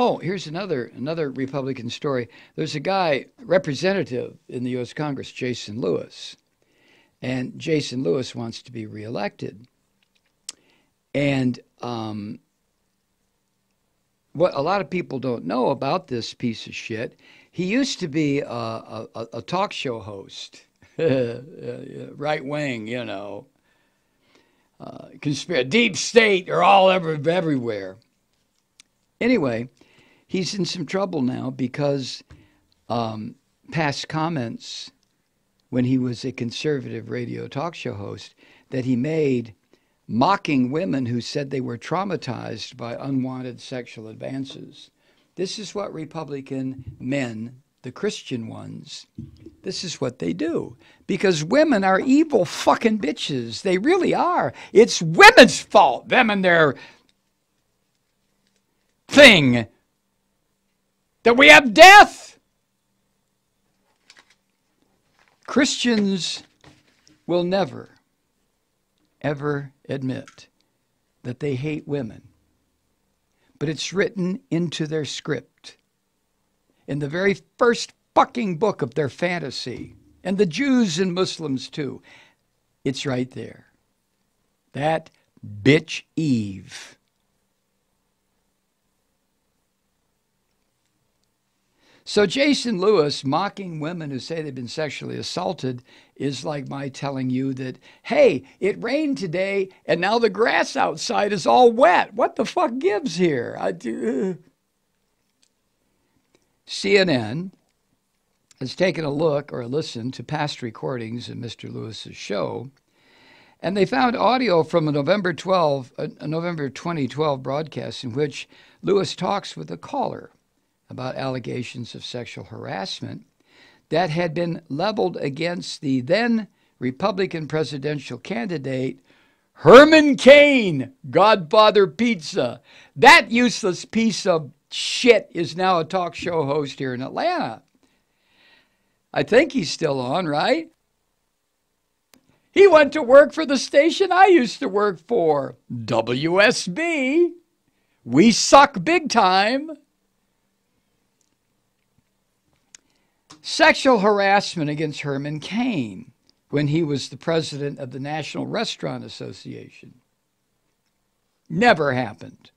Oh, here's another Republican story. There's a guy, representative in the U.S. Congress, Jason Lewis. And Jason Lewis wants to be reelected. And what a lot of people don't know about this piece of shit, he used to be a talk show host, right wing, you know, deep state are all everywhere. Anyway, he's in some trouble now because past comments when he was a conservative radio talk show host that he made mocking women who said they were traumatized by unwanted sexual advances. This is what Republican men, the Christian ones, this is what they do. Because women are evil fucking bitches. They really are. It's women's fault. Them and their thing. That we have death. Christians will never, ever admit that they hate women. But it's written into their script. In the very first fucking book of their fantasy. And the Jews and Muslims too. It's right there. That bitch Eve. So Jason Lewis mocking women who say they've been sexually assaulted is like my telling you that, hey, it rained today and now the grass outside is all wet. What the fuck gives here? CNN has taken a look or a listen to past recordings of Mr. Lewis's show, and they found audio from a November 2012 broadcast in which Lewis talks with a caller about allegations of sexual harassment that had been leveled against the then Republican presidential candidate, Herman Cain, Godfather Pizza. That useless piece of shit is now a talk show host here in Atlanta. I think he's still on, right? He went to work for the station I used to work for, WSB. We suck big time. Sexual harassment against Herman Cain when he was the president of the National Restaurant Association. Never happened.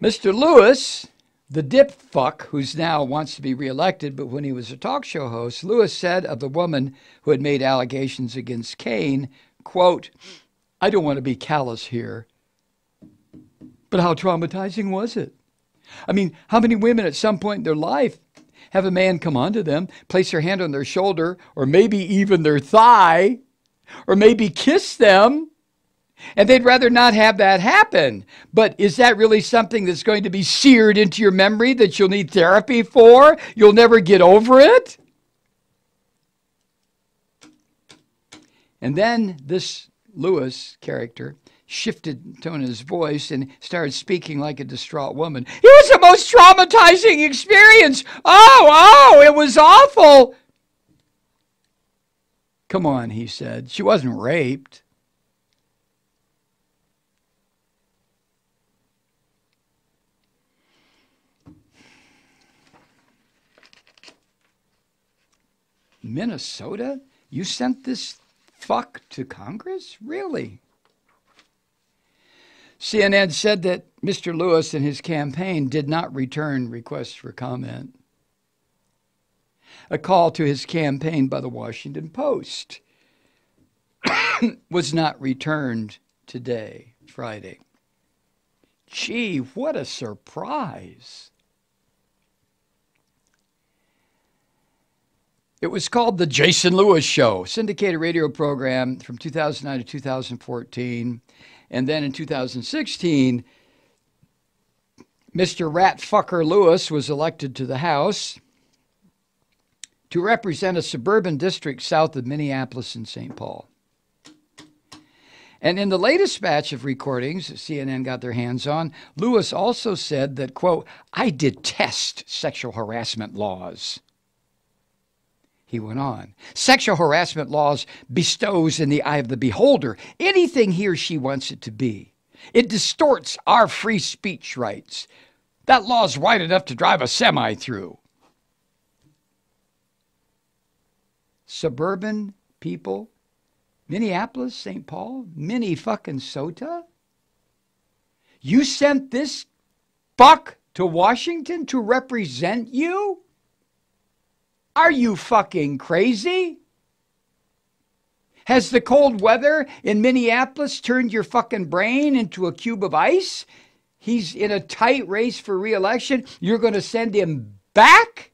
Mr. Lewis, the dip fuck who's now wants to be reelected, but when he was a talk show host, Lewis said of the woman who had made allegations against Cain, quote, I don't want to be callous here, but how traumatizing was it? I mean, how many women at some point in their life have a man come onto them, place their hand on their shoulder, or maybe even their thigh, or maybe kiss them, and they'd rather not have that happen. But is that really something that's going to be seared into your memory that you'll need therapy for? You'll never get over it? And then this Lewis character shifted the tone of his voice and started speaking like a distraught woman. It was the most traumatizing experience. Oh, it was awful. Come on, he said. She wasn't raped. Minnesota? You sent this fuck to Congress? Really? CNN said that Mr. Lewis and his campaign did not return requests for comment. A call to his campaign by the Washington Post was not returned today, Friday. Gee, what a surprise. It was called The Jason Lewis Show, syndicated radio program from 2009 to 2014. And then in 2016, Mr. Ratfucker Lewis was elected to the House to represent a suburban district south of Minneapolis and St. Paul. And in the latest batch of recordings that CNN got their hands on, Lewis also said that, quote, I detest sexual harassment laws. He went on. Sexual harassment laws bestows in the eye of the beholder anything he or she wants it to be. It distorts our free speech rights. That law's wide enough to drive a semi through. Suburban people, Minneapolis, St. Paul, Minnesota. You sent this fuck to Washington to represent you? Are you fucking crazy? Has the cold weather in Minneapolis turned your fucking brain into a cube of ice? He's in a tight race for re-election. You're going to send him back?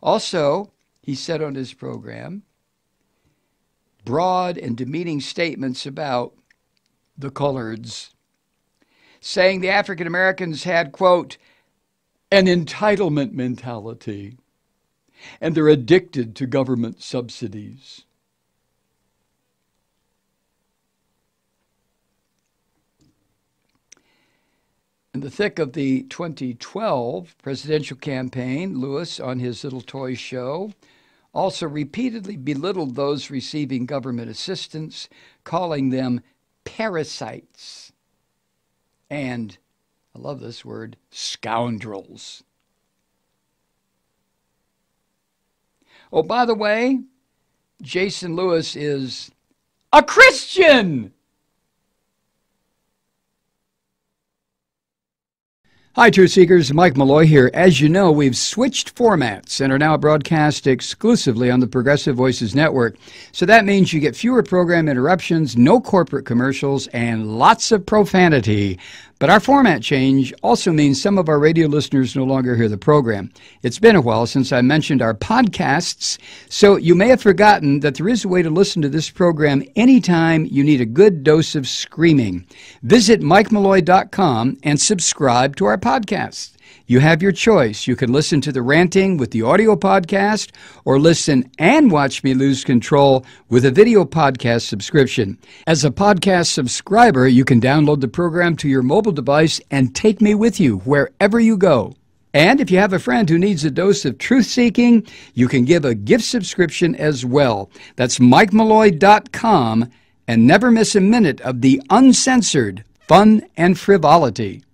Also, he said on his program, broad and demeaning statements about the coloreds, saying the African Americans had, quote, an entitlement mentality, and they're addicted to government subsidies. In the thick of the 2012 presidential campaign, Lewis, on his little toy show, also repeatedly belittled those receiving government assistance, calling them parasites and, I love this word, scoundrels. Oh, by the way, Jason Lewis is a Christian. Hi, Truth Seekers. Mike Malloy here. As you know, we've switched formats and are now broadcast exclusively on the Progressive Voices Network. So that means you get fewer program interruptions, no corporate commercials, and lots of profanity. But our format change also means some of our radio listeners no longer hear the program. It's been a while since I mentioned our podcasts, so you may have forgotten that there is a way to listen to this program anytime you need a good dose of screaming. Visit MikeMalloy.com and subscribe to our podcast. You have your choice. You can listen to the ranting with the audio podcast or listen and watch me lose control with a video podcast subscription. As a podcast subscriber, you can download the program to your mobile device and take me with you wherever you go. And if you have a friend who needs a dose of truth-seeking, you can give a gift subscription as well. That's MikeMalloy.com, and never miss a minute of the uncensored fun and frivolity.